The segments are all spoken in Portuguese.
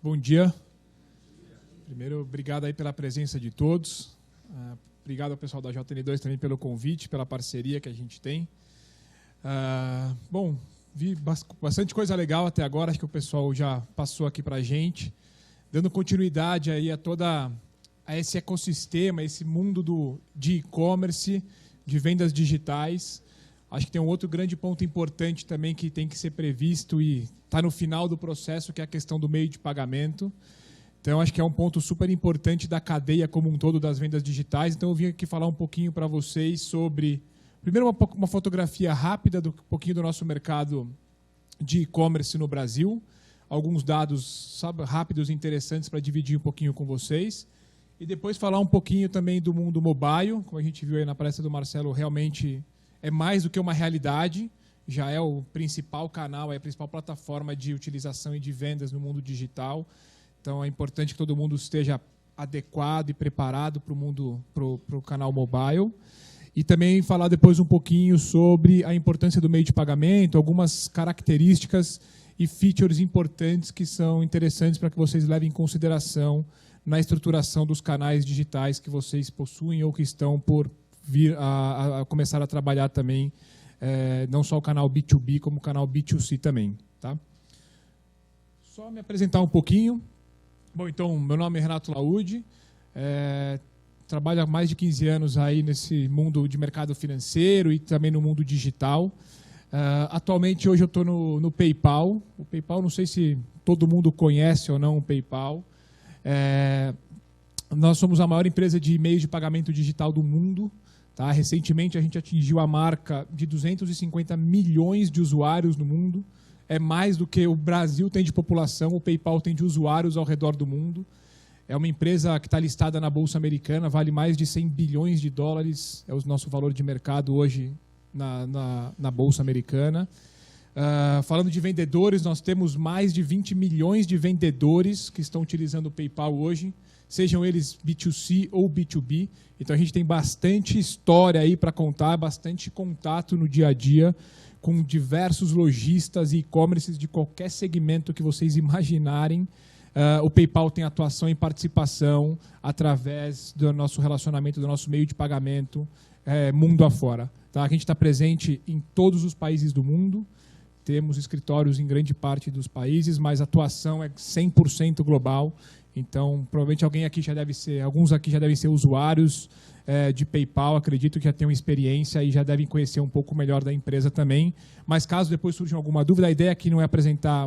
Bom dia. Primeiro, obrigado aí pela presença de todos. Obrigado ao pessoal da JN2 também pelo convite, pela parceria que a gente tem. Bom, vi bastante coisa legal até agora, acho que o pessoal já passou aqui para a gente, dando continuidade aí a esse ecossistema, esse mundo de e-commerce, de vendas digitais. Acho que tem um outro grande ponto importante também que tem que ser previsto e está no final do processo, que é a questão do meio de pagamento. Então, acho que é um ponto super importante da cadeia como um todo das vendas digitais. Então, eu vim aqui falar um pouquinho para vocês sobre, primeiro, uma fotografia rápida um pouquinho do nosso mercado de e-commerce no Brasil, alguns dados rápidos e interessantes para dividir um pouquinho com vocês, e depois falar um pouquinho também do mundo mobile, como a gente viu aí na palestra do Marcelo, realmente é mais do que uma realidade, já é o principal canal, é a principal plataforma de utilização e de vendas no mundo digital. Então, é importante que todo mundo esteja adequado e preparado para o mundo, para o canal mobile. E também falar depois um pouquinho sobre a importância do meio de pagamento, algumas características e features importantes que são interessantes para que vocês levem em consideração na estruturação dos canais digitais que vocês possuem ou que estão por vir a começar a trabalhar também, não só o canal B2B, como o canal B2C também. Tá? Só me apresentar um pouquinho. Bom, então, meu nome é Renato Laude, trabalho há mais de 15 anos aí nesse mundo de mercado financeiro e também no mundo digital. Atualmente, hoje eu estou no PayPal. O PayPal, não sei se todo mundo conhece ou não o PayPal. Nós somos a maior empresa de meio de pagamento digital do mundo. Tá? Recentemente, a gente atingiu a marca de 250 milhões de usuários no mundo. É mais do que o Brasil tem de população, o PayPal tem de usuários ao redor do mundo. É uma empresa que está listada na Bolsa Americana, vale mais de 100 bilhões de dólares, é o nosso valor de mercado hoje na Bolsa Americana. Falando de vendedores, nós temos mais de 20 milhões de vendedores que estão utilizando o PayPal hoje, sejam eles B2C ou B2B. Então, a gente tem bastante história aí para contar, bastante contato no dia a dia com diversos lojistas e e-commerces de qualquer segmento que vocês imaginarem. O PayPal tem atuação e participação através do nosso relacionamento, do nosso meio de pagamento, mundo afora. Tá? A gente está presente em todos os países do mundo, temos escritórios em grande parte dos países, mas a atuação é 100% global. Então, provavelmente alguns aqui já devem ser usuários de PayPal, acredito que já tenham experiência e já devem conhecer um pouco melhor da empresa também. Mas caso depois surja alguma dúvida, a ideia aqui não é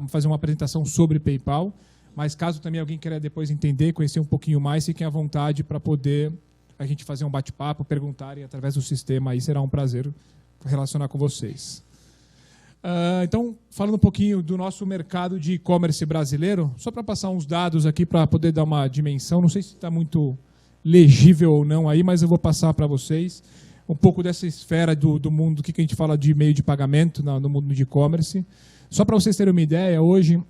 fazer uma apresentação sobre PayPal, mas caso também alguém queira depois entender, conhecer um pouquinho mais, fiquem à vontade para poder a gente fazer um bate-papo, perguntarem através do sistema, aí será um prazer relacionar com vocês. Então, falando um pouquinho do nosso mercado de e-commerce brasileiro, só para passar uns dados aqui para poder dar uma dimensão, não sei se está muito legível ou não aí, mas eu vou passar para vocês um pouco dessa esfera do mundo, do que a gente fala de meio de pagamento no mundo de e-commerce. Só para vocês terem uma ideia, hoje,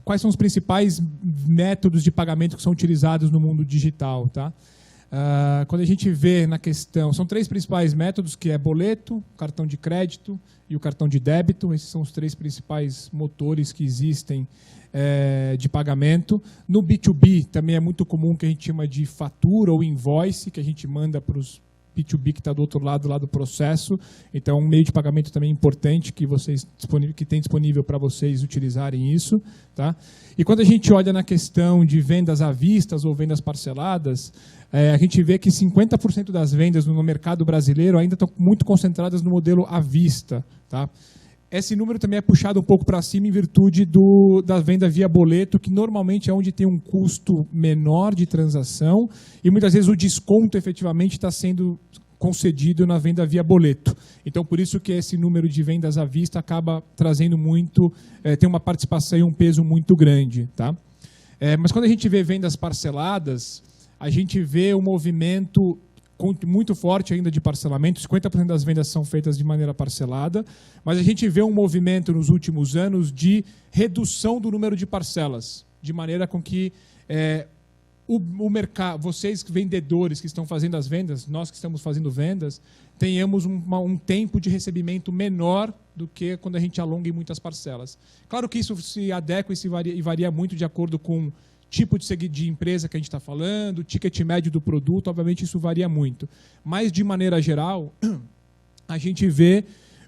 quais são os principais métodos de pagamento que são utilizados no mundo digital, tá? Quando a gente vê na questão, são 3 principais métodos, que é boleto, cartão de crédito e o cartão de débito. Esses são os 3 principais motores que existem de pagamento. No B2B também é muito comum que a gente chama de fatura ou invoice, que a gente manda para os B2B que está do outro lado lá do processo. Então, um meio de pagamento também importante que tem disponível para vocês utilizarem isso. Tá? E quando a gente olha na questão de vendas à vista ou vendas parceladas, a gente vê que 50% das vendas no mercado brasileiro ainda estão muito concentradas no modelo à vista. Tá? Esse número também é puxado um pouco para cima em virtude da venda via boleto, que normalmente é onde tem um custo menor de transação e muitas vezes o desconto efetivamente está sendo concedido na venda via boleto. Então, por isso que esse número de vendas à vista acaba trazendo tem uma participação e um peso muito grande. Tá? Mas quando a gente vê vendas parceladas, a gente vê um movimento muito forte ainda de parcelamento, 50% das vendas são feitas de maneira parcelada, mas a gente vê um movimento nos últimos anos de redução do número de parcelas, de maneira com que o mercado, vocês vendedores que estão fazendo as vendas, nós que estamos fazendo vendas, tenhamos um tempo de recebimento menor do que quando a gente alonga em muitas parcelas. Claro que isso se adequa e varia muito de acordo com o tipo de empresa que a gente está falando, o ticket médio do produto, obviamente isso varia muito. Mas, de maneira geral, a gente vê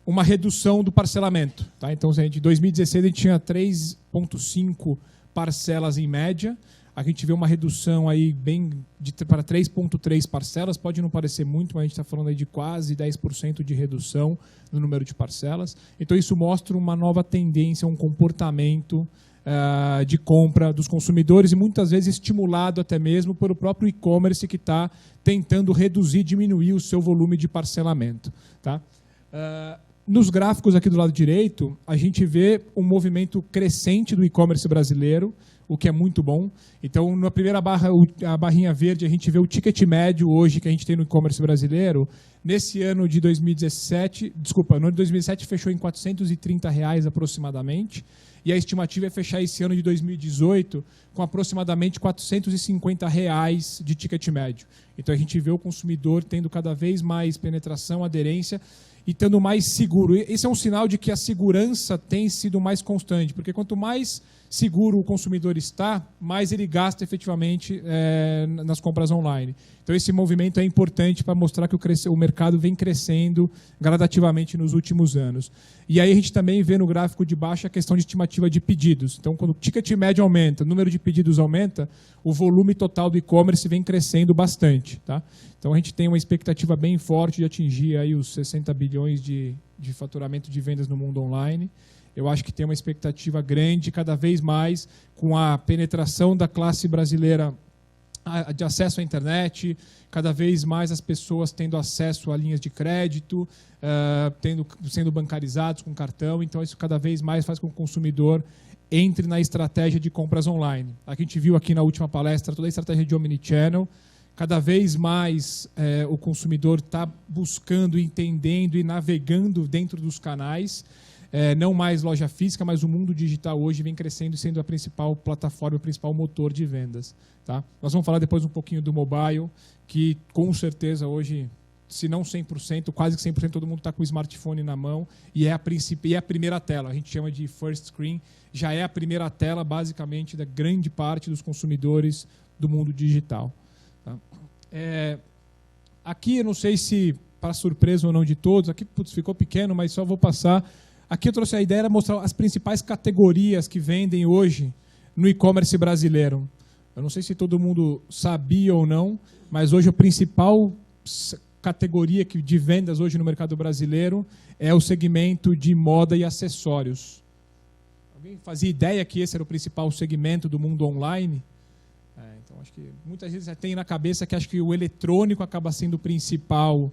uma redução do parcelamento. Tá? Então, em 2016, a gente tinha 3,5 parcelas em média. A gente vê uma redução aí para 3,3 parcelas. Pode não parecer muito, mas a gente está falando aí de quase 10% de redução no número de parcelas. Então, isso mostra uma nova tendência, um comportamento de compra dos consumidores e muitas vezes estimulado até mesmo pelo próprio e-commerce que está tentando reduzir, diminuir o seu volume de parcelamento. Tá? Nos gráficos aqui do lado direito, a gente vê um movimento crescente do e-commerce brasileiro, o que é muito bom. Então, na primeira barra, a barrinha verde, a gente vê o ticket médio hoje que a gente tem no e-commerce brasileiro. Nesse ano de 2017, no ano de 2017 fechou em R$ 430 aproximadamente, e a estimativa é fechar esse ano de 2018 com aproximadamente R$ 450 de ticket médio. Então, a gente vê o consumidor tendo cada vez mais penetração, aderência, e estando mais seguro. Esse é um sinal de que a segurança tem sido mais constante, porque quanto mais seguro o consumidor está, mais ele gasta efetivamente nas compras online. Então, esse movimento é importante para mostrar que o mercado vem crescendo gradativamente nos últimos anos. E aí a gente também vê no gráfico de baixo a questão de estimativa de pedidos. Então, quando o ticket médio aumenta, o número de pedidos aumenta, o volume total do e-commerce vem crescendo bastante. Tá? Então, a gente tem uma expectativa bem forte de atingir aí os 60 bilhões de faturamento de vendas no mundo online. Eu acho que tem uma expectativa grande, cada vez mais, com a penetração da classe brasileira de acesso à internet, cada vez mais as pessoas tendo acesso a linhas de crédito, sendo bancarizados com cartão. Então, isso cada vez mais faz com que o consumidor entre na estratégia de compras online. A gente viu aqui na última palestra toda a estratégia de omnichannel. Cada vez mais o consumidor está buscando, entendendo e navegando dentro dos canais. Não mais loja física, mas o mundo digital hoje vem crescendo e sendo a principal plataforma, o principal motor de vendas. Tá? Nós vamos falar depois um pouquinho do mobile, que com certeza hoje, se não 100%, quase que 100% todo mundo está com o smartphone na mão e é a primeira tela. A gente chama de first screen, já é a primeira tela, basicamente, da grande parte dos consumidores do mundo digital. Tá? Aqui, eu não sei se, para surpresa ou não de todos, aqui ficou pequeno, mas só vou passar. Aqui eu trouxe a ideia de mostrar as principais categorias que vendem hoje no e-commerce brasileiro. Eu não sei se todo mundo sabia ou não, mas hoje a principal categoria de vendas hoje no mercado brasileiro é o segmento de moda e acessórios. Alguém fazia ideia que esse era o principal segmento do mundo online? Então, acho que muitas vezes tem na cabeça que acho que o eletrônico acaba sendo o principal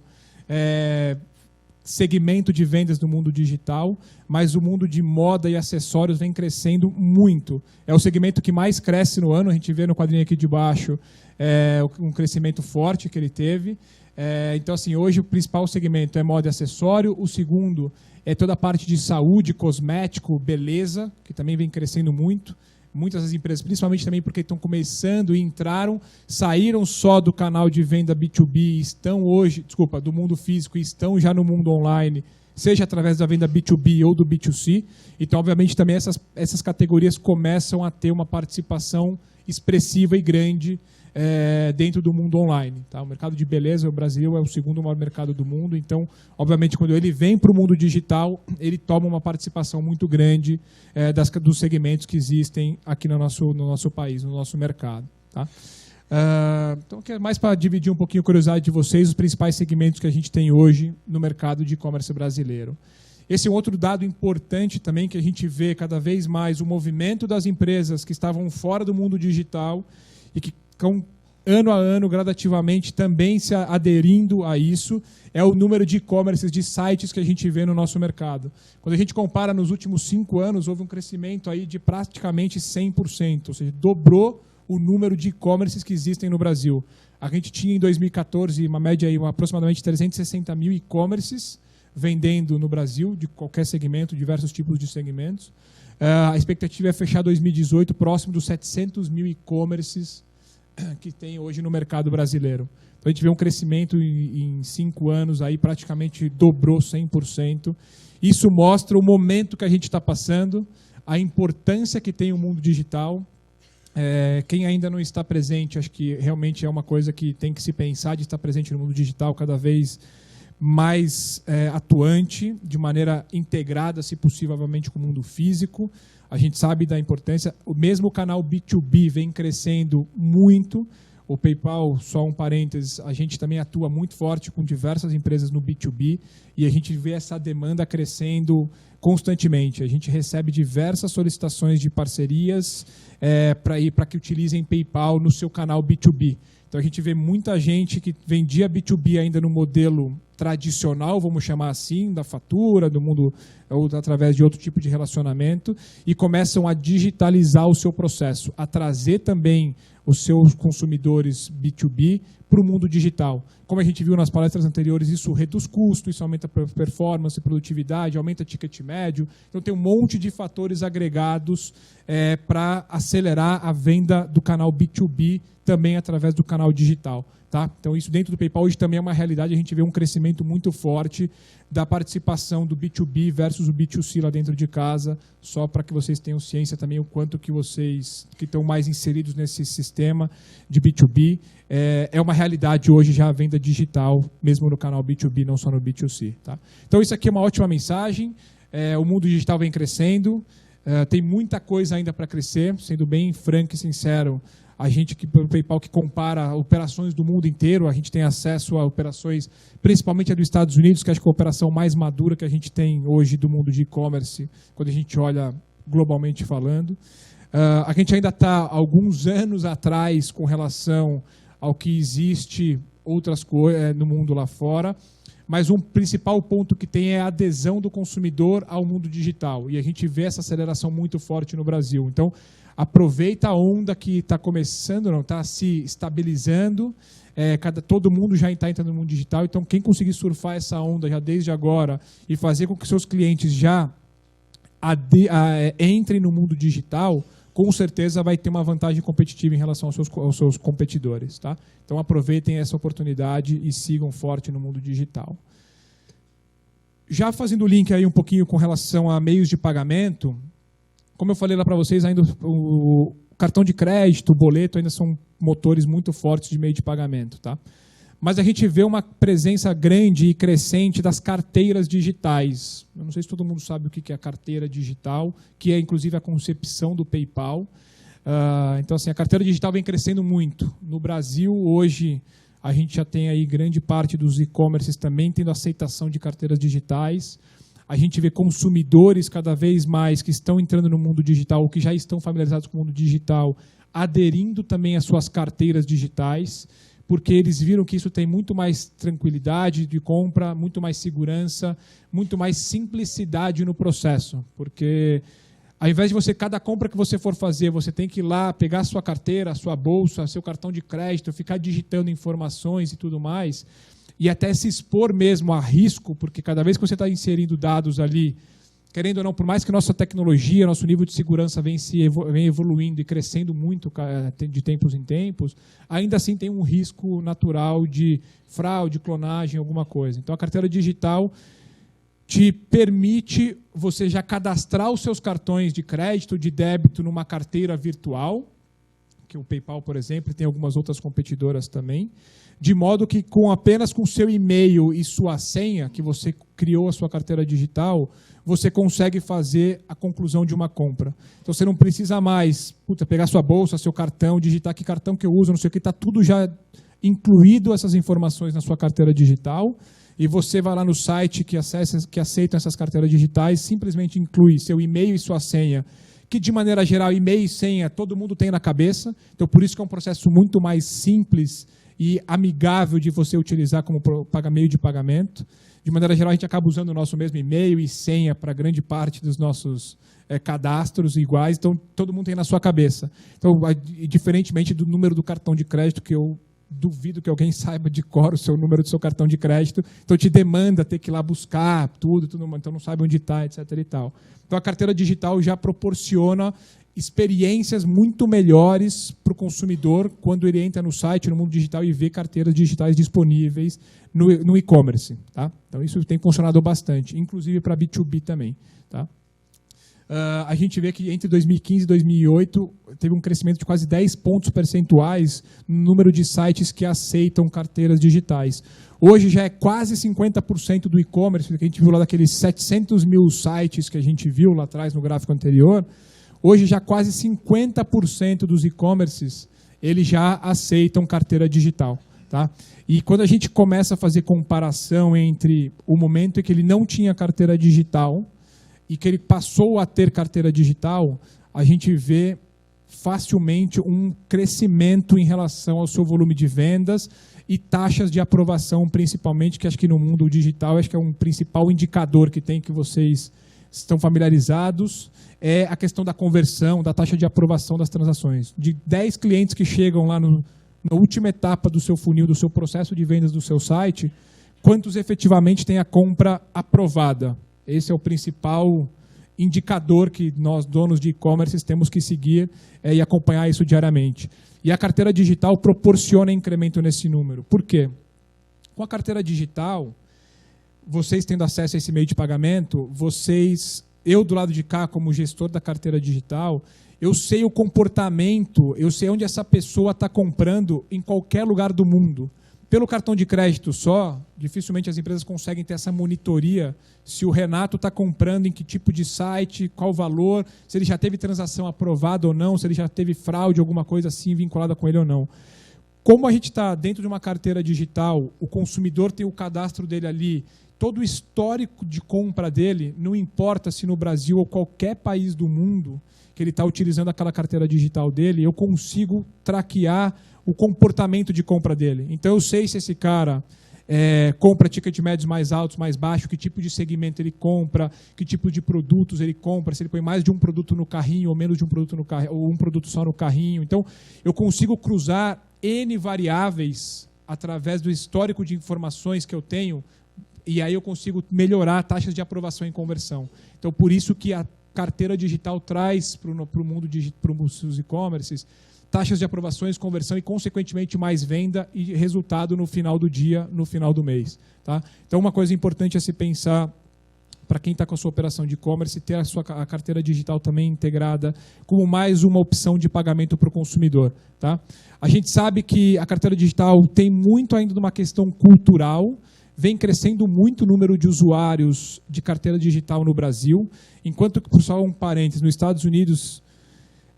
segmento de vendas do mundo digital, mas o mundo de moda e acessórios vem crescendo muito. É o segmento que mais cresce no ano, a gente vê no quadrinho aqui de baixo um crescimento forte que ele teve. Então, assim, hoje o principal segmento é moda e acessório, o segundo é toda a parte de saúde, cosmético, beleza, que também vem crescendo muito. Muitas das empresas, principalmente também porque estão começando e saíram só do canal de venda B2B, estão hoje, do mundo físico, e estão já no mundo online, seja através da venda B2B ou do B2C. Então, obviamente, também essas categorias começam a ter uma participação expressiva e grande dentro do mundo online. Tá? O mercado de beleza, o Brasil é o segundo maior mercado do mundo, então, obviamente, quando ele vem para o mundo digital, ele toma uma participação muito grande dos segmentos que existem aqui no nosso país, no nosso mercado. Tá? Então, mais para dividir um pouquinho a curiosidade de vocês, os principais segmentos que a gente tem hoje no mercado de e-commerce brasileiro. Esse é um outro dado importante também, que a gente vê cada vez mais o movimento das empresas que estavam fora do mundo digital e que estão, ano a ano, gradativamente, também se aderindo a isso, é o número de e-commerces, de sites que a gente vê no nosso mercado. Quando a gente compara nos últimos 5 anos, houve um crescimento aí de praticamente 100%, ou seja, dobrou o número de e-commerces que existem no Brasil. A gente tinha em 2014 uma média aí, aproximadamente 360 mil e-commerces vendendo no Brasil, de qualquer segmento, diversos tipos de segmentos. A expectativa é fechar 2018 próximo dos 700 mil e-commerces que tem hoje no mercado brasileiro. Então, a gente vê um crescimento em 5 anos, aí praticamente dobrou 100%. Isso mostra o momento que a gente está passando, a importância que tem o mundo digital. Quem ainda não está presente, acho que realmente é uma coisa que tem que se pensar de estar presente no mundo digital cada vez mais atuante, de maneira integrada, se possível, obviamente, com o mundo físico. A gente sabe da importância. O mesmo canal B2B vem crescendo muito. O PayPal, só um parênteses, a gente também atua muito forte com diversas empresas no B2B e a gente vê essa demanda crescendo constantemente. A gente recebe diversas solicitações de parcerias para que utilizem PayPal no seu canal B2B. Então, a gente vê muita gente que vendia B2B ainda no modelo tradicional, vamos chamar assim, da fatura, do mundo, ou através de outro tipo de relacionamento, e começam a digitalizar o seu processo, a trazer também os seus consumidores B2B para o mundo digital. Como a gente viu nas palestras anteriores, isso reduz custos, isso aumenta a performance, produtividade, aumenta ticket médio. Então, tem um monte de fatores agregados para acelerar a venda do canal B2B também através do canal digital. Tá? Então, isso dentro do PayPal hoje também é uma realidade. A gente vê um crescimento muito forte da participação do B2B versus o B2C lá dentro de casa, só para que vocês tenham ciência também o quanto que vocês que estão mais inseridos nesse sistema de B2B. É uma realidade hoje já a venda digital, mesmo no canal B2B, não só no B2C. Tá? Então, isso aqui é uma ótima mensagem. O mundo digital vem crescendo, tem muita coisa ainda para crescer, sendo bem franco e sincero. A gente, pelo PayPal, que compara operações do mundo inteiro, a gente tem acesso a operações, principalmente a dos Estados Unidos, que acho que é a operação mais madura que a gente tem hoje do mundo de e-commerce, quando a gente olha globalmente falando. A gente ainda está alguns anos atrás com relação ao que existe outras coisas no mundo lá fora, mas um principal ponto que tem é a adesão do consumidor ao mundo digital, e a gente vê essa aceleração muito forte no Brasil. Então, aproveita a onda que está começando, não está se estabilizando, todo mundo já está entrando no mundo digital, então quem conseguir surfar essa onda já desde agora e fazer com que seus clientes já entrem no mundo digital, com certeza vai ter uma vantagem competitiva em relação aos seus competidores. Tá? Então aproveitem essa oportunidade e sigam forte no mundo digital. Já fazendo o link aí um pouquinho com relação a meios de pagamento, como eu falei lá para vocês, ainda o cartão de crédito, o boleto ainda são motores muito fortes de meio de pagamento. Tá? Mas a gente vê uma presença grande e crescente das carteiras digitais. Eu não sei se todo mundo sabe o que é a carteira digital, que é inclusive a concepção do PayPal. Então, assim, a carteira digital vem crescendo muito. No Brasil, hoje, a gente já tem aí grande parte dos e-commerces também tendo aceitação de carteiras digitais. A gente vê consumidores cada vez mais que estão entrando no mundo digital, ou que já estão familiarizados com o mundo digital, aderindo também às suas carteiras digitais, porque eles viram que isso tem muito mais tranquilidade de compra, muito mais segurança, muito mais simplicidade no processo. Porque ao invés de cada compra que você for fazer, você tem que ir lá, pegar a sua carteira, a sua bolsa, seu cartão de crédito, ficar digitando informações e tudo mais, e até se expor mesmo a risco, porque cada vez que você está inserindo dados ali, querendo ou não, por mais que nossa tecnologia, nosso nível de segurança vem evoluindo e crescendo muito de tempos em tempos, ainda assim tem um risco natural de fraude, clonagem, alguma coisa. Então, a carteira digital te permite você já cadastrar os seus cartões de crédito, de débito numa carteira virtual, que o PayPal, por exemplo, e tem algumas outras competidoras também, de modo que apenas com seu e-mail e sua senha, que você criou a sua carteira digital, você consegue fazer a conclusão de uma compra. Então, você não precisa mais pegar sua bolsa, seu cartão, digitar que cartão que eu uso, não sei o que, está tudo já incluído essas informações na sua carteira digital, e você vai lá no site que aceitam essas carteiras digitais, simplesmente inclui seu e-mail e sua senha, que de maneira geral, e-mail e senha, todo mundo tem na cabeça, então por isso que é um processo muito mais simples e amigável de você utilizar como meio de pagamento. De maneira geral, a gente acaba usando o nosso mesmo e-mail e senha para grande parte dos nossos cadastros iguais, então todo mundo tem na sua cabeça. Então, diferentemente do número do cartão de crédito, que eu duvido que alguém saiba de cor o seu número do seu cartão de crédito, então te demanda ter que ir lá buscar tudo, então não sabe onde está, etc. e tal. Então a carteira digital já proporciona experiências muito melhores para o consumidor quando ele entra no site, no mundo digital, e vê carteiras digitais disponíveis no e-commerce. Tá? Então, isso tem funcionado bastante, inclusive para B2B também. Tá? A gente vê que entre 2015 e 2008 teve um crescimento de quase 10 pontos percentuais no número de sites que aceitam carteiras digitais. Hoje já é quase 50% do e-commerce, que a gente viu lá daqueles 700 mil sites que a gente viu lá atrás no gráfico anterior. Hoje já quase 50% dos e-commerces eles já aceitam carteira digital. Tá? E quando a gente começa a fazer comparação entre o momento em que ele não tinha carteira digital e que ele passou a ter carteira digital, a gente vê facilmente um crescimento em relação ao seu volume de vendas e taxas de aprovação, principalmente, que acho que no mundo digital acho que é um principal indicador que tem, que vocês estão familiarizados, é a questão da conversão, da taxa de aprovação das transações. De 10 clientes que chegam lá na última etapa do seu funil, do seu processo de vendas do seu site, quantos efetivamente têm a compra aprovada? Esse é o principal indicador que nós, donos de e-commerce, temos que seguir e acompanhar isso diariamente. E a carteira digital proporciona incremento nesse número. Por quê? Com a carteira digital, vocês tendo acesso a esse meio de pagamento, eu do lado de cá, como gestor da carteira digital, eu sei o comportamento, eu sei onde essa pessoa está comprando em qualquer lugar do mundo. Pelo cartão de crédito só, dificilmente as empresas conseguem ter essa monitoria se o Renato está comprando em que tipo de site, qual valor, se ele já teve transação aprovada ou não, se ele já teve fraude, alguma coisa assim vinculada com ele ou não. Como a gente está dentro de uma carteira digital, o consumidor tem o cadastro dele ali, todo o histórico de compra dele, não importa se no Brasil ou qualquer país do mundo que ele está utilizando aquela carteira digital dele, eu consigo traquear o comportamento de compra dele. Então, eu sei se esse cara compra ticket médios mais altos, mais baixos, que tipo de segmento ele compra, que tipo de produtos ele compra, se ele põe mais de um produto no carrinho ou menos de um produto no carrinho, ou um produto só no carrinho. Então, eu consigo cruzar N variáveis através do histórico de informações que eu tenho, e aí eu consigo melhorar taxas de aprovação e conversão. Então, por isso que a carteira digital traz para o mundo dos e-commerces taxas de aprovações, conversão e, consequentemente, mais venda e resultado no final do dia, no final do mês. Tá? Então, uma coisa importante é se pensar, para quem está com a sua operação de e-commerce, ter a carteira digital também integrada como mais uma opção de pagamento para o consumidor. Tá? A gente sabe que a carteira digital tem muito ainda de uma questão cultural, vem crescendo muito o número de usuários de carteira digital no Brasil, enquanto que, por só um parênteses, nos Estados Unidos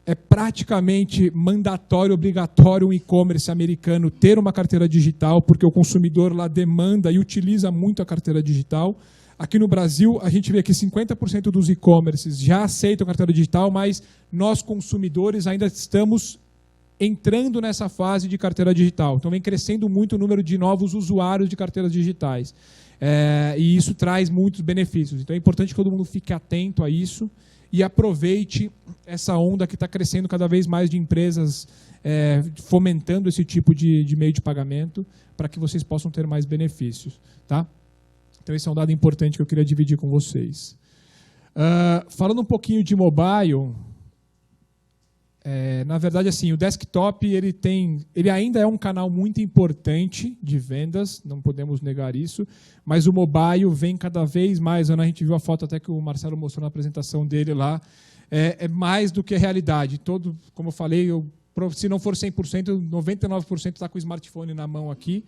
é praticamente mandatório, obrigatório um e-commerce americano ter uma carteira digital, porque o consumidor lá demanda e utiliza muito a carteira digital. Aqui no Brasil, a gente vê que 50% dos e-commerces já aceitam a carteira digital, mas nós, consumidores, ainda estamos entrando nessa fase de carteira digital. Então, vem crescendo muito o número de novos usuários de carteiras digitais. E isso traz muitos benefícios. Então, é importante que todo mundo fique atento a isso e aproveite essa onda que está crescendo cada vez mais de empresas fomentando esse tipo de meio de pagamento para que vocês possam ter mais benefícios. Tá? Então, esse é um dado importante que eu queria dividir com vocês. Falando um pouquinho de mobile, na verdade, assim, o desktop ele ainda é um canal muito importante de vendas, não podemos negar isso, mas o mobile vem cada vez mais, a gente viu a foto até que o Marcelo mostrou na apresentação dele lá, é mais do que a realidade. Como eu falei, se não for 100%, 99% está com o smartphone na mão aqui,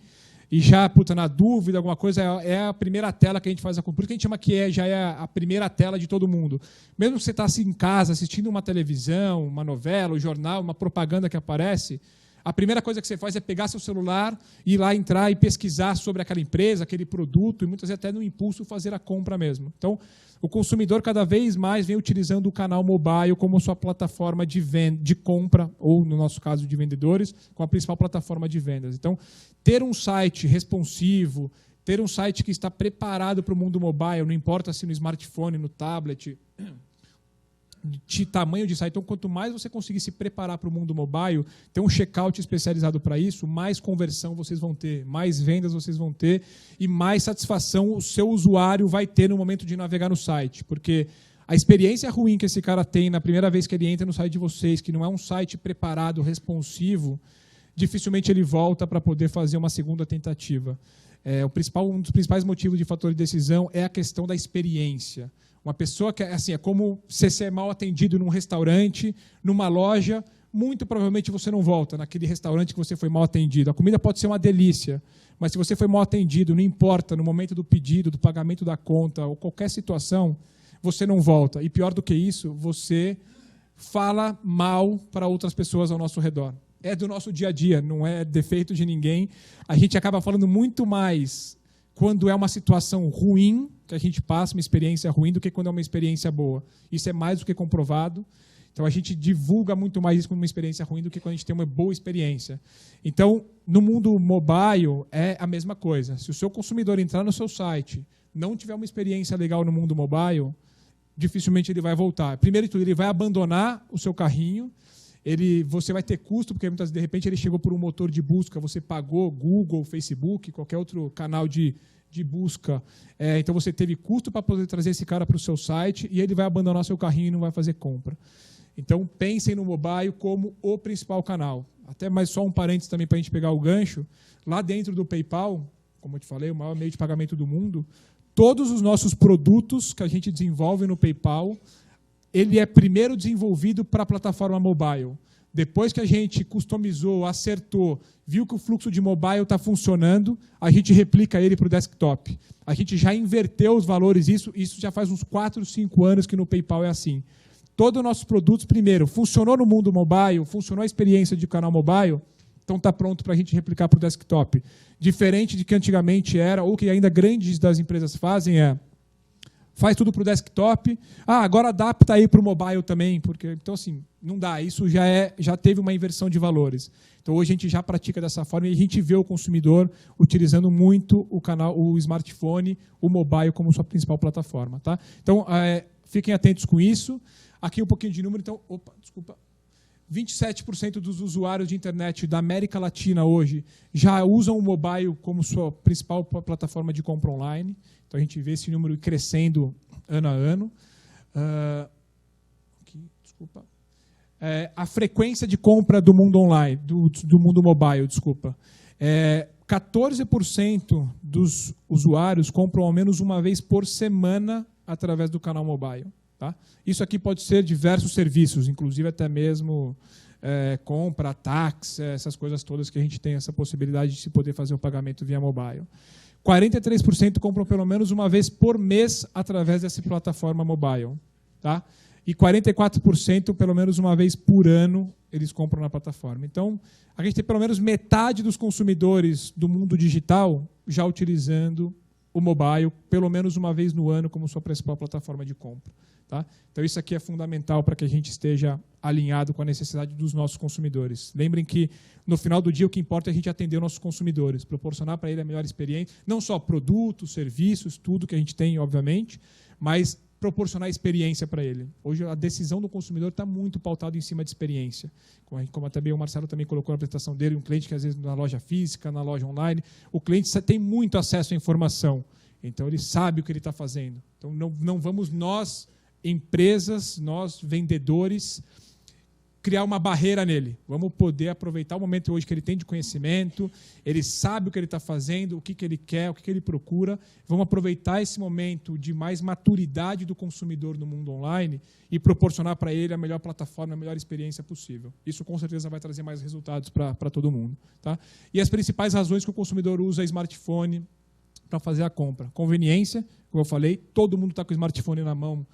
e já, na dúvida, alguma coisa, é a primeira tela que a gente faz a compra. Por isso que a gente chama que já é a primeira tela de todo mundo. Mesmo que você está assim, em casa, assistindo uma televisão, uma novela, um jornal, uma propaganda que aparece, a primeira coisa que você faz é pegar seu celular, ir lá, entrar e pesquisar sobre aquela empresa, aquele produto, e muitas vezes até no impulso fazer a compra mesmo. Então, o consumidor cada vez mais vem utilizando o canal mobile como sua plataforma de compra, ou, no nosso caso, de vendedores, como a principal plataforma de vendas. Então, ter um site responsivo, ter um site que está preparado para o mundo mobile, não importa se no smartphone, no tablet, de tamanho de site. Então, quanto mais você conseguir se preparar para o mundo mobile, ter um checkout especializado para isso, mais conversão vocês vão ter, mais vendas vocês vão ter e mais satisfação o seu usuário vai ter no momento de navegar no site. Porque A experiência ruim que esse cara tem na primeira vez que ele entra no site de vocês, que não é um site preparado, responsivo, dificilmente ele volta para poder fazer uma segunda tentativa. Um dos principais motivos de fator de decisão é a questão da experiência. Uma pessoa que assim, é como se ser mal atendido num restaurante, numa loja, muito provavelmente você não volta naquele restaurante que você foi mal atendido. A comida pode ser uma delícia, mas se você foi mal atendido, não importa, no momento do pedido, do pagamento da conta, ou qualquer situação, você não volta. E pior do que isso, você fala mal para outras pessoas ao nosso redor. É do nosso dia a dia, não é defeito de ninguém. A gente acaba falando muito mais quando é uma situação ruim, que a gente passa uma experiência ruim, do que quando é uma experiência boa. Isso é mais do que comprovado. Então, a gente divulga muito mais isso como uma experiência ruim do que quando a gente tem uma boa experiência. Então, no mundo mobile, é a mesma coisa. Se o seu consumidor entrar no seu site, não tiver uma experiência legal no mundo mobile, dificilmente ele vai voltar. Primeiro de tudo, ele vai abandonar o seu carrinho, você vai ter custo, porque de repente ele chegou por um motor de busca, você pagou Google, Facebook, qualquer outro canal de busca. Então você teve custo para poder trazer esse cara para o seu site e ele vai abandonar seu carrinho e não vai fazer compra. Então pensem no mobile como o principal canal. Até mais só um parênteses também para a gente pegar o gancho. Lá dentro do PayPal, como eu te falei, o maior meio de pagamento do mundo, todos os nossos produtos que a gente desenvolve no PayPal, ele é primeiro desenvolvido para a plataforma mobile. Depois que a gente customizou, acertou, viu que o fluxo de mobile está funcionando, a gente replica ele para o desktop. A gente já inverteu os valores, isso já faz uns 4, 5 anos que no PayPal é assim. Todos os nossos produtos, primeiro, funcionou no mundo mobile, funcionou a experiência de canal mobile, então está pronto para a gente replicar para o desktop. Diferente de que antigamente era, ou que ainda grandes das empresas fazem, faz tudo para o desktop, agora adapta aí para o mobile também, porque então assim, não dá, isso já teve uma inversão de valores. Então hoje a gente já pratica dessa forma e a gente vê o consumidor utilizando muito o smartphone, o mobile como sua principal plataforma. Tá? Então fiquem atentos com isso. Aqui um pouquinho de número, então, 27% dos usuários de internet da América Latina hoje já usam o mobile como sua principal plataforma de compra online. Então, a gente vê esse número crescendo ano a ano. A frequência de compra do mundo online, do mundo mobile, 14% dos usuários compram ao menos uma vez por semana através do canal mobile. Tá? Isso aqui pode ser diversos serviços, inclusive até mesmo compra, táxi, essas coisas todas que a gente tem essa possibilidade de se poder fazer o pagamento via mobile. 43% compram pelo menos uma vez por mês através dessa plataforma mobile. Tá? E 44% pelo menos uma vez por ano eles compram na plataforma. Então, a gente tem pelo menos metade dos consumidores do mundo digital já utilizando o mobile pelo menos uma vez no ano como sua principal plataforma de compra. Tá? Então, isso aqui é fundamental para que a gente esteja alinhado com a necessidade dos nossos consumidores. Lembrem que, no final do dia, o que importa é a gente atender os nossos consumidores, proporcionar para ele a melhor experiência, não só produtos, serviços, tudo que a gente tem, obviamente, mas proporcionar experiência para ele. Hoje, a decisão do consumidor está muito pautada em cima de experiência. Como até bem o Marcelo também colocou na apresentação dele, um cliente que, às vezes, na loja física, na loja online, o cliente tem muito acesso à informação. Então, ele sabe o que ele está fazendo. Então, não vamos nós, empresas, nós, vendedores, criar uma barreira nele. Vamos poder aproveitar o momento hoje que ele tem de conhecimento, ele sabe o que ele está fazendo, o que ele quer, o que ele procura. Vamos aproveitar esse momento de mais maturidade do consumidor no mundo online e proporcionar para ele a melhor plataforma, a melhor experiência possível. Isso, com certeza, vai trazer mais resultados para todo mundo. Tá? E as principais razões que o consumidor usa smartphone para fazer a compra. Conveniência, como eu falei, todo mundo está com o smartphone na mão.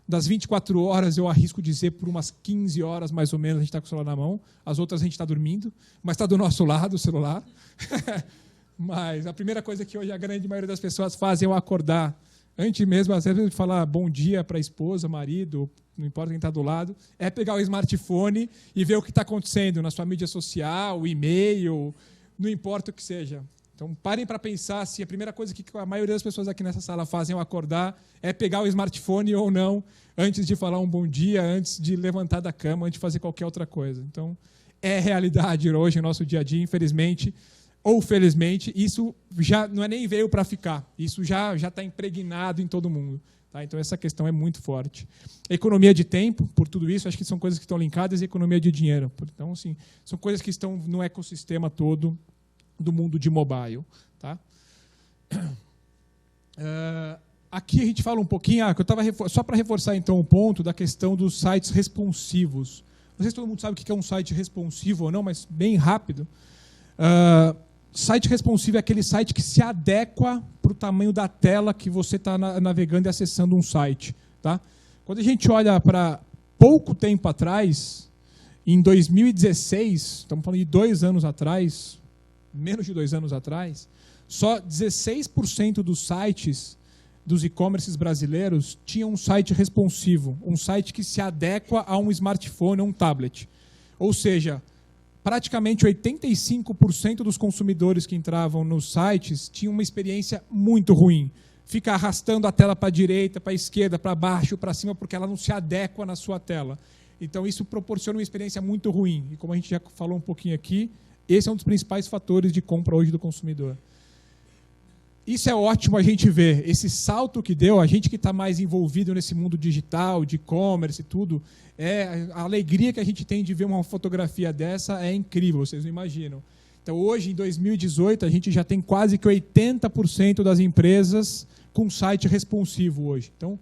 Das 24 horas, eu arrisco dizer, por umas 15 horas, mais ou menos, a gente está com o celular na mão. As outras a gente está dormindo, mas está do nosso lado o celular. Mas a primeira coisa que hoje a grande maioria das pessoas fazem é acordar. Antes mesmo, às vezes, de falar bom dia para a esposa, marido, não importa quem está do lado, é pegar o smartphone e ver o que está acontecendo na sua mídia social, e-mail, não importa o que seja. Então, parem para pensar se a primeira coisa que a maioria das pessoas aqui nessa sala fazem ao acordar é pegar o smartphone ou não, antes de falar um bom dia, antes de levantar da cama, antes de fazer qualquer outra coisa. Então, é realidade hoje no nosso dia a dia, infelizmente, ou felizmente, isso já não é nem veio para ficar, isso já está impregnado em todo mundo. Tá? Então, essa questão é muito forte. Economia de tempo, por tudo isso, acho que são coisas que estão linkadas, e economia de dinheiro. Então, assim, são coisas que estão no ecossistema todo do mundo de mobile. Tá? Aqui a gente fala um pouquinho, só para reforçar então o ponto da questão dos sites responsivos. Não sei se todo mundo sabe o que é um site responsivo ou não, mas bem rápido. Site responsivo é aquele site que se adequa para o tamanho da tela que você está navegando e acessando um site. Tá? Quando a gente olha para pouco tempo atrás, em 2016, estamos falando de 2 anos atrás, menos de 2 anos atrás, só 16% dos sites dos e-commerces brasileiros tinham um site responsivo, um site que se adequa a um smartphone ou um tablet. Ou seja, praticamente 85% dos consumidores que entravam nos sites tinham uma experiência muito ruim. Fica arrastando a tela para a direita, para a esquerda, para baixo, para cima, porque ela não se adequa na sua tela. Então, isso proporciona uma experiência muito ruim. E como a gente já falou um pouquinho aqui, esse é um dos principais fatores de compra hoje do consumidor. Isso é ótimo a gente ver, esse salto que deu, a gente que está mais envolvido nesse mundo digital, de e-commerce e tudo, a alegria que a gente tem de ver uma fotografia dessa é incrível, vocês não imaginam. Então, hoje, em 2018, a gente já tem quase que 80% das empresas com site responsivo hoje. Então,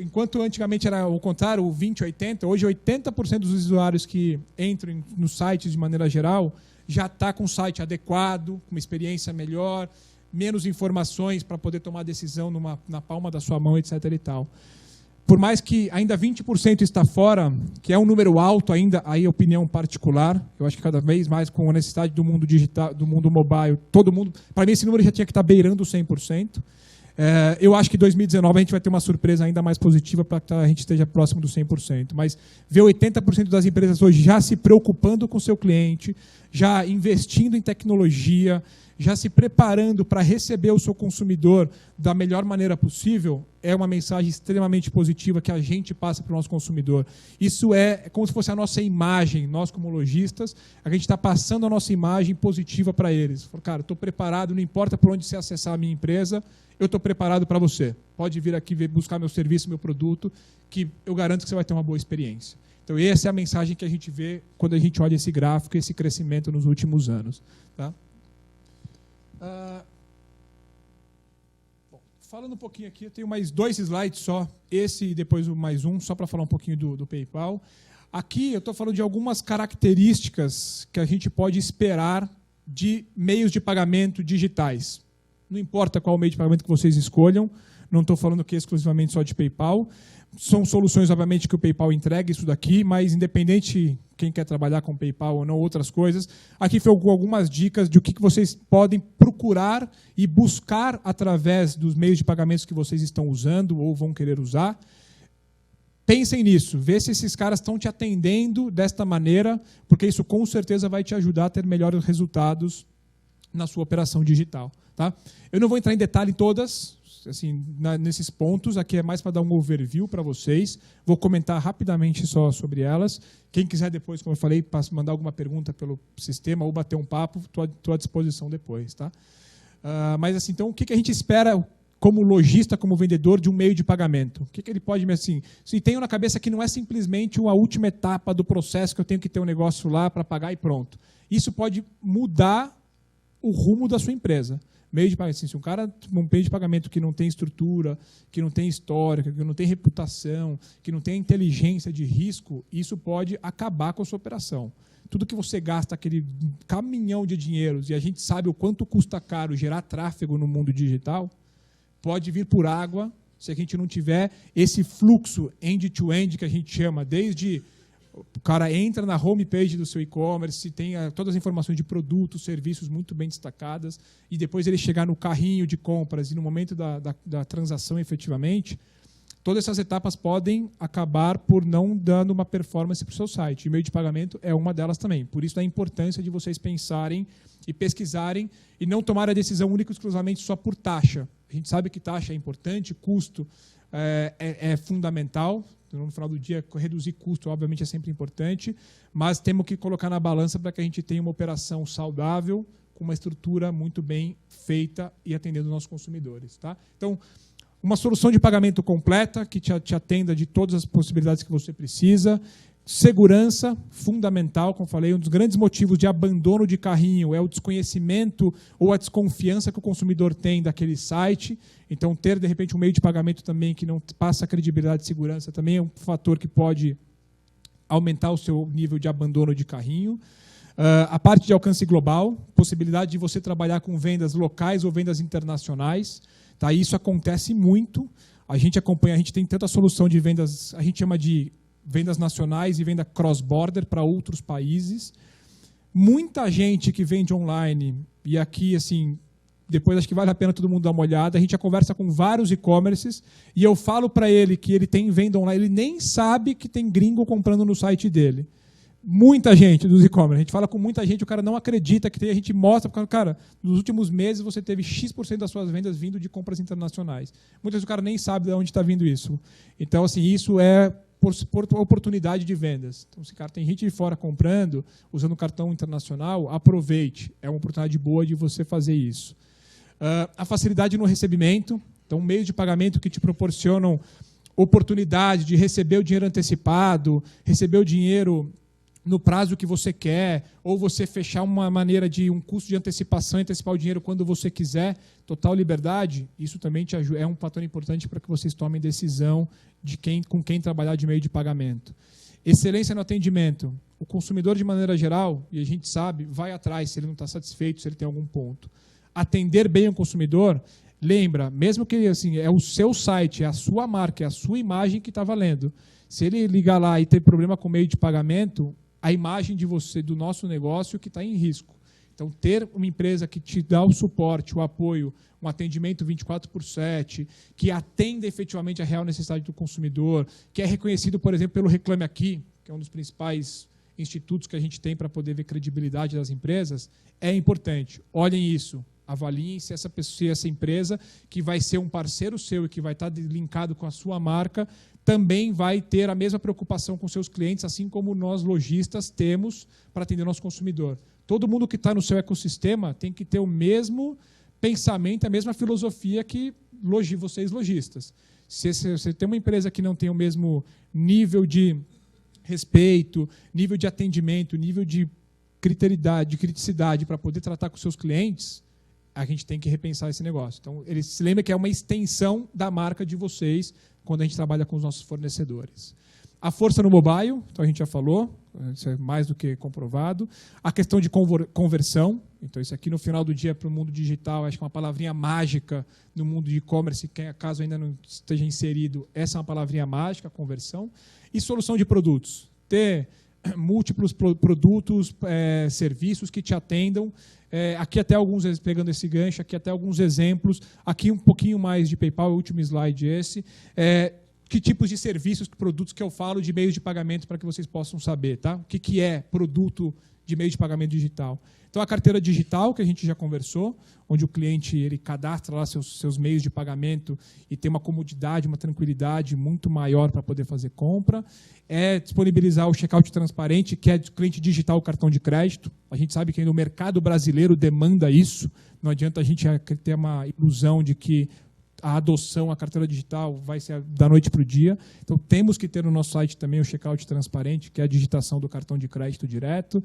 enquanto antigamente era o contrário, o 20, 80, hoje 80% dos usuários que entram nos sites de maneira geral já está com o site adequado, com uma experiência melhor, menos informações para poder tomar decisão na palma da sua mão, etc. e tal. Por mais que ainda 20% está fora, que é um número alto ainda, aí é opinião particular, eu acho que cada vez mais com a necessidade do mundo digital, do mundo mobile, todo mundo, para mim esse número já tinha que estar beirando 100%. Eu acho que em 2019 a gente vai ter uma surpresa ainda mais positiva para que a gente esteja próximo do 100%. Mas ver 80% das empresas hoje já se preocupando com o seu cliente, já investindo em tecnologia, já se preparando para receber o seu consumidor da melhor maneira possível, é uma mensagem extremamente positiva que a gente passa para o nosso consumidor. Isso é como se fosse a nossa imagem, nós como lojistas, a gente está passando a nossa imagem positiva para eles. Cara, estou preparado, não importa por onde você acessar a minha empresa, eu estou preparado para você. Pode vir aqui buscar meu serviço, meu produto, que eu garanto que você vai ter uma boa experiência. Então, essa é a mensagem que a gente vê quando a gente olha esse gráfico, esse crescimento nos últimos anos. Tá? Bom, falando um pouquinho aqui, eu tenho mais 2 slides só, esse e depois mais um, só para falar um pouquinho do PayPal. Aqui eu estou falando de algumas características que a gente pode esperar de meios de pagamento digitais. Não importa qual meio de pagamento que vocês escolham, não estou falando aqui exclusivamente só de PayPal. São soluções, obviamente, que o PayPal entrega isso daqui, mas independente quem quer trabalhar com PayPal ou não, outras coisas, aqui foi algumas dicas de o que vocês podem procurar e buscar através dos meios de pagamentos que vocês estão usando ou vão querer usar. Pensem nisso, vê se esses caras estão te atendendo desta maneira, porque isso com certeza vai te ajudar a ter melhores resultados na sua operação digital. Tá? Eu não vou entrar em detalhe em todas, assim, nesses pontos, aqui é mais para dar um overview para vocês, vou comentar rapidamente só sobre elas. Quem quiser depois, como eu falei, mandar alguma pergunta pelo sistema ou bater um papo, estou à disposição depois. Tá? Mas assim, então, o que a gente espera como lojista, como vendedor de um meio de pagamento? O que ele pode, assim, se tenho na cabeça que não é simplesmente uma última etapa do processo que eu tenho que ter um negócio lá para pagar e pronto. Isso pode mudar o rumo da sua empresa. Meio de pagamento, assim, se um cara um meio de pagamento que não tem estrutura, que não tem histórica, que não tem reputação, que não tem inteligência de risco, isso pode acabar com a sua operação. Tudo que você gasta aquele caminhão de dinheiros, e a gente sabe o quanto custa caro gerar tráfego no mundo digital, pode vir por água se a gente não tiver esse fluxo end-to-end que a gente chama, desde o cara entra na homepage do seu e-commerce, tem todas as informações de produtos, serviços muito bem destacadas, e depois ele chegar no carrinho de compras e no momento da transação efetivamente, todas essas etapas podem acabar por não dando uma performance para o seu site. E meio de pagamento é uma delas também. Por isso a importância de vocês pensarem e pesquisarem e não tomar a decisão única e exclusivamente só por taxa. A gente sabe que taxa é importante, custo é fundamental. No final do dia, reduzir custo, obviamente, é sempre importante, mas temos que colocar na balança para que a gente tenha uma operação saudável, com uma estrutura muito bem feita e atendendo os nossos consumidores. Tá? Então, Uma solução de pagamento completa, que te atenda de todas as possibilidades que você precisa. Segurança, fundamental, como falei, um dos grandes motivos de abandono de carrinho é o desconhecimento ou a desconfiança que o consumidor tem daquele site. Então, ter, de repente, um meio de pagamento também que não passa a credibilidade de segurança também é um fator que pode aumentar o seu nível de abandono de carrinho. A parte de alcance global, possibilidade de você trabalhar com vendas locais ou vendas internacionais. Tá? Isso acontece muito. A gente acompanha, a gente tem tanta solução de vendas, a gente chama de vendas nacionais e venda cross-border para outros países. Muita gente que vende online, e aqui, assim, depois acho que vale a pena todo mundo dar uma olhada, a gente já conversa com vários e-commerces, e eu falo para ele que ele tem venda online, ele nem sabe que tem gringo comprando no site dele. Muita gente dos e-commerce, a gente fala com muita gente, o cara não acredita que tem, a gente mostra, porque, cara, nos últimos meses você teve X% das suas vendas vindo de compras internacionais. Muitas vezes o cara nem sabe de onde está vindo isso. Então, assim, isso é por oportunidade de vendas. Então, se cara tem gente de fora comprando, usando cartão internacional, aproveite. É uma oportunidade boa de você fazer isso. A facilidade no recebimento, então meios de pagamento que te proporcionam oportunidade de receber o dinheiro antecipado, receber o dinheiro no prazo que você quer, ou você fechar uma maneira de um custo de antecipação, antecipar o dinheiro quando você quiser, total liberdade, isso também te ajuda, é um fator importante para que vocês tomem decisão de com quem trabalhar de meio de pagamento. Excelência no atendimento. O consumidor, de maneira geral, e a gente sabe, vai atrás se ele não está satisfeito, se ele tem algum ponto. Atender bem o consumidor, lembra, mesmo que assim, é o seu site, é a sua marca, é a sua imagem que está valendo. Se ele ligar lá e ter problema com o meio de pagamento, a imagem de você, do nosso negócio, que está em risco. Então, ter uma empresa que te dá o suporte, o apoio, um atendimento 24/7, que atenda efetivamente a real necessidade do consumidor, que é reconhecido, por exemplo, pelo Reclame Aqui, que é um dos principais institutos que a gente tem para poder ver credibilidade das empresas, é importante. Olhem isso, avaliem se essa pessoa, se essa empresa, que vai ser um parceiro seu e que vai estar linkado com a sua marca, também vai ter a mesma preocupação com seus clientes, assim como nós lojistas temos para atender o nosso consumidor. Todo mundo que está no seu ecossistema tem que ter o mesmo pensamento, a mesma filosofia que vocês lojistas. Se você tem uma empresa que não tem o mesmo nível de respeito, nível de atendimento, nível de criticidade para poder tratar com seus clientes, a gente tem que repensar esse negócio. Então, ele se lembra que é uma extensão da marca de vocês quando a gente trabalha com os nossos fornecedores. A força no mobile, então a gente já falou, isso é mais do que comprovado. A questão de conversão, então isso aqui no final do dia para o mundo digital, acho que é uma palavrinha mágica no mundo de e-commerce, caso ainda não esteja inserido, essa é uma palavrinha mágica, conversão. E solução de produtos, ter múltiplos produtos, serviços que te atendam. Aqui até alguns, pegando esse gancho, aqui até alguns exemplos. Aqui um pouquinho mais de PayPal, o último slide esse. Que tipos de serviços, produtos que eu falo de meios de pagamento para que vocês possam saber, tá? O que é produto de meio de pagamento digital. Então, a carteira digital, que a gente já conversou, onde o cliente ele cadastra lá seus meios de pagamento e tem uma comodidade, uma tranquilidade muito maior para poder fazer compra. É disponibilizar o checkout transparente, que é cliente digital o cartão de crédito. A gente sabe que ainda o mercado brasileiro demanda isso. Não adianta a gente ter uma ilusão de que a adoção à carteira digital vai ser da noite para o dia. Então, temos que ter no nosso site também o checkout transparente, que é a digitação do cartão de crédito direto.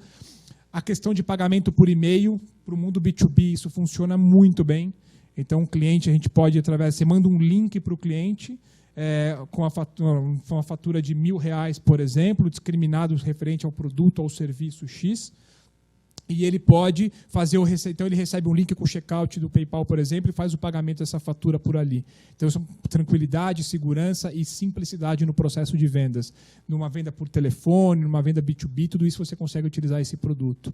A questão de pagamento por e-mail, para o mundo B2B, isso funciona muito bem. Então, o cliente, a gente pode, você manda um link para o cliente, com uma fatura de R$1.000, por exemplo, discriminado referente ao produto ou ao serviço X, e ele pode fazer então ele recebe um link com o checkout do PayPal, por exemplo, e faz o pagamento dessa fatura por ali. Então, isso é tranquilidade, segurança e simplicidade no processo de vendas. Numa venda por telefone, numa venda B2B, tudo isso você consegue utilizar esse produto.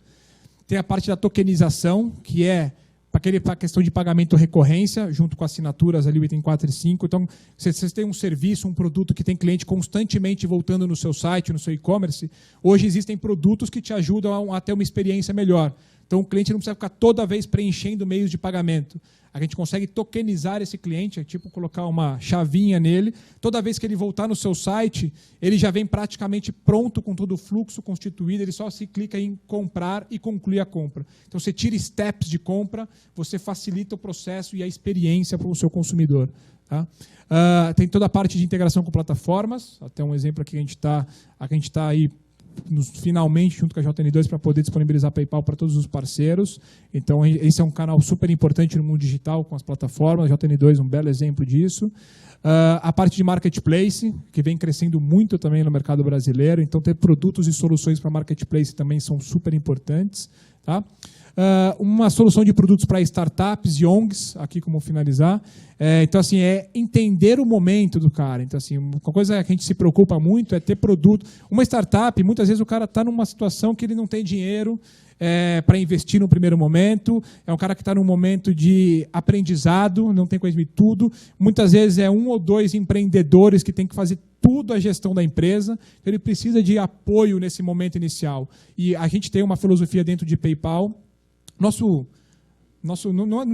Tem a parte da tokenização, que é para a questão de pagamento recorrência, junto com assinaturas ali, o item 4 e 5. Então, se vocês têm um serviço, um produto que tem cliente constantemente voltando no seu site, no seu e-commerce, hoje existem produtos que te ajudam a ter uma experiência melhor. Então, o cliente não precisa ficar toda vez preenchendo meios de pagamento. A gente consegue tokenizar esse cliente, tipo colocar uma chavinha nele. Toda vez que ele voltar no seu site, ele já vem praticamente pronto com todo o fluxo constituído, ele só se clica em comprar e concluir a compra. Então, você tira steps de compra, você facilita o processo e a experiência para o seu consumidor. Tá? Tem toda a parte de integração com plataformas, até um exemplo aqui que a gente está aí finalmente junto com a JN2 para poder disponibilizar PayPal para todos os parceiros. Então, esse é um canal super importante no mundo digital com as plataformas. A JN2 é um belo exemplo disso. A parte de marketplace, que vem crescendo muito também no mercado brasileiro. Então, ter produtos e soluções para marketplace também são super importantes. Tá? Uma solução de produtos para startups e ONGs, aqui como finalizar. Então, assim, é entender o momento do cara. Então, assim, uma coisa que a gente se preocupa muito é ter produto. Uma startup, muitas vezes o cara está numa situação que ele não tem dinheiro para investir no primeiro momento. É um cara que está num momento de aprendizado, não tem conhecimento de tudo. Muitas vezes é 1 ou 2 empreendedores que tem que fazer tudo a gestão da empresa. Então, ele precisa de apoio nesse momento inicial. E a gente tem uma filosofia dentro de PayPal. Não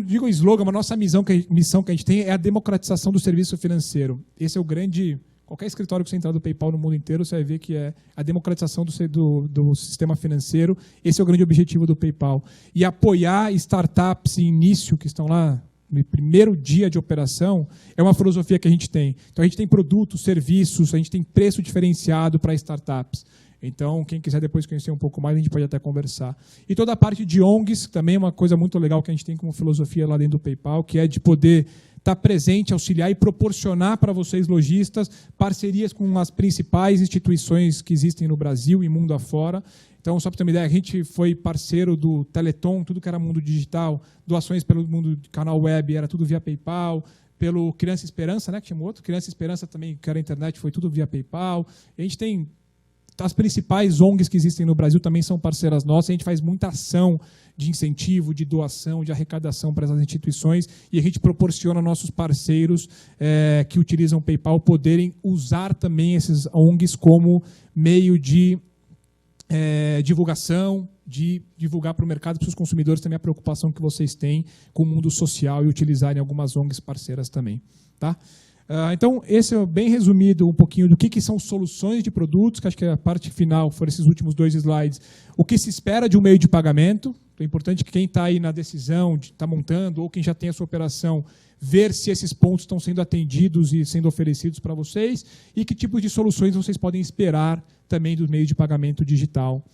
digo slogan, mas nossa missão que a gente tem é a democratização do serviço financeiro. Esse é o grande... Qualquer escritório que você entrar do PayPal no mundo inteiro, você vai ver que é a democratização do sistema financeiro. Esse é o grande objetivo do PayPal. E apoiar startups em início, que estão lá no primeiro dia de operação, é uma filosofia que a gente tem. Então, a gente tem produtos, serviços, a gente tem preço diferenciado para startups. Então, quem quiser depois conhecer um pouco mais, a gente pode até conversar. E toda a parte de ONGs, também é uma coisa muito legal que a gente tem como filosofia lá dentro do PayPal, que é de poder estar presente, auxiliar e proporcionar para vocês, lojistas, parcerias com as principais instituições que existem no Brasil e mundo afora. Então, só para ter uma ideia, a gente foi parceiro do Teleton, tudo que era mundo digital, doações pelo mundo de canal web, era tudo via PayPal, pelo Criança Esperança, né, que chamou outro, Criança Esperança também, que era internet, foi tudo via PayPal. A gente tem as principais ONGs que existem no Brasil também são parceiras nossas, a gente faz muita ação de incentivo, de doação, de arrecadação para essas instituições e a gente proporciona nossos parceiros que utilizam o PayPal poderem usar também esses ONGs como meio de divulgação, de divulgar para o mercado, para os consumidores também a preocupação que vocês têm com o mundo social e utilizarem algumas ONGs parceiras também. Tá? Então, esse é bem resumido um pouquinho do que são soluções de produtos, que acho que a parte final foram esses últimos 2 slides. O que se espera de um meio de pagamento. Então, é importante que quem está aí na decisão de estar montando ou quem já tem a sua operação, ver se esses pontos estão sendo atendidos e sendo oferecidos para vocês e que tipo de soluções vocês podem esperar também do meio de pagamento digital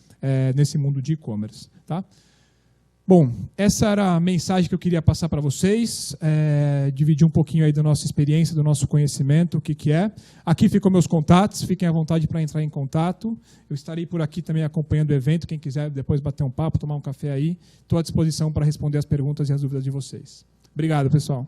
nesse mundo de e-commerce. Tá? Bom, essa era a mensagem que eu queria passar para vocês, dividir um pouquinho aí da nossa experiência, do nosso conhecimento, o que é. Aqui ficam meus contatos, fiquem à vontade para entrar em contato. Eu estarei por aqui também acompanhando o evento, quem quiser depois bater um papo, tomar um café aí, estou à disposição para responder as perguntas e as dúvidas de vocês. Obrigado, pessoal.